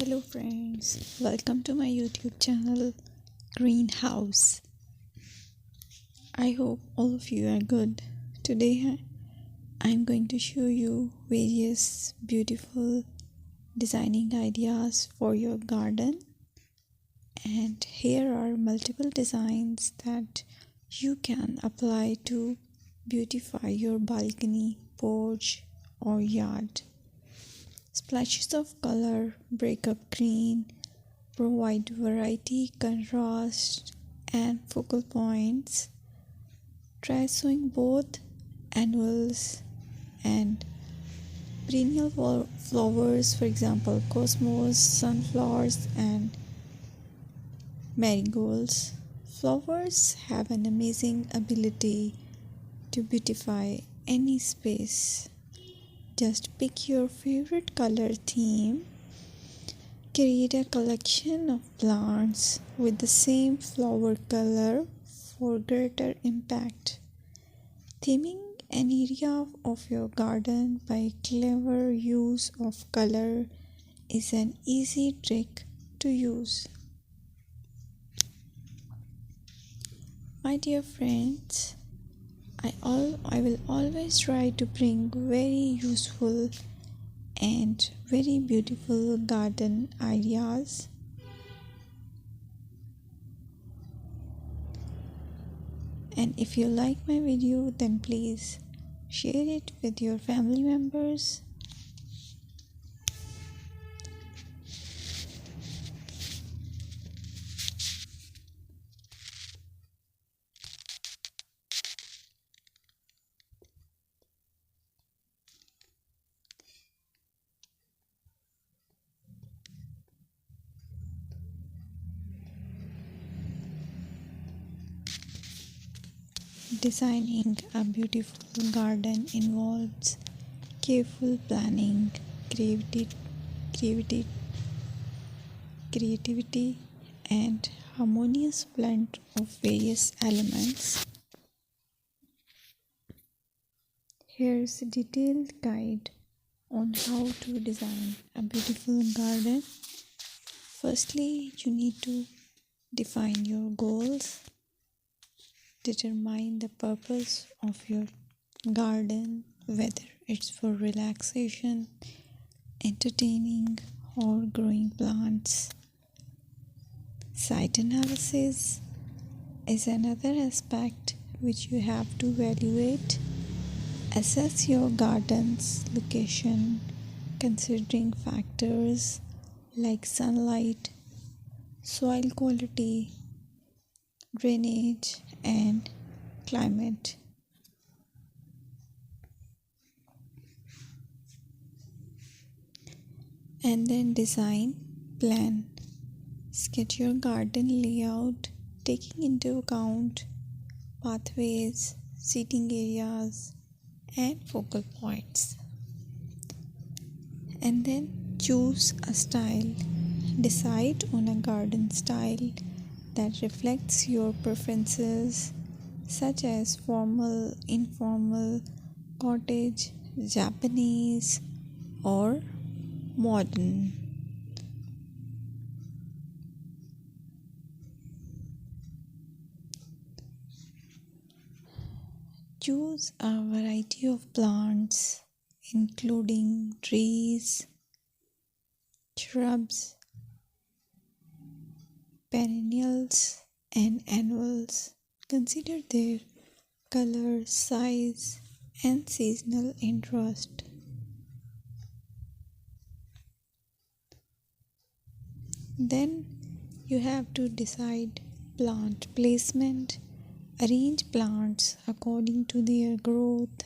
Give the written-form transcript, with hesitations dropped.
Hello friends, welcome to my YouTube channel Greenhouse. I hope all of you are good. Today I'm going to show you various beautiful designing ideas for your garden, and here are multiple designs that you can apply to beautify your balcony, porch or yard. Splashes of color break up green, provide variety, contrast, and focal points. Try sowing both annuals and perennial flowers, for example, cosmos, sunflowers, and marigolds. Flowers have an amazing ability to beautify any space. Just pick your favorite color theme. Create a collection of plants with the same flower color for greater impact. Theming an area of your garden by clever use of color is an easy trick to use. My dear friends, I will always try to bring very useful and very beautiful garden ideas. And if you like my video, then please share it with your family members. Designing a beautiful garden involves careful planning, creativity, and harmonious blend of various elements. Here's a detailed guide on how to design a beautiful garden. Firstly, you need to define your goals. Determine the purpose of your garden, whether it's for relaxation, entertaining, or growing plants. Site analysis is another aspect which you have to evaluate. Assess your garden's location, considering factors like sunlight, soil quality, drainage, and climate. And then design plan. Sketch your garden layout, taking into account pathways, seating areas, and focal points. And then choose a style. Decide on a garden style that reflects your preferences, such as formal, informal, cottage, Japanese, or modern. Choose a variety of plants, including trees, shrubs, perennials, and annuals. Consider their color, size, and seasonal interest. Then you have to decide plant placement. Arrange plants according to their growth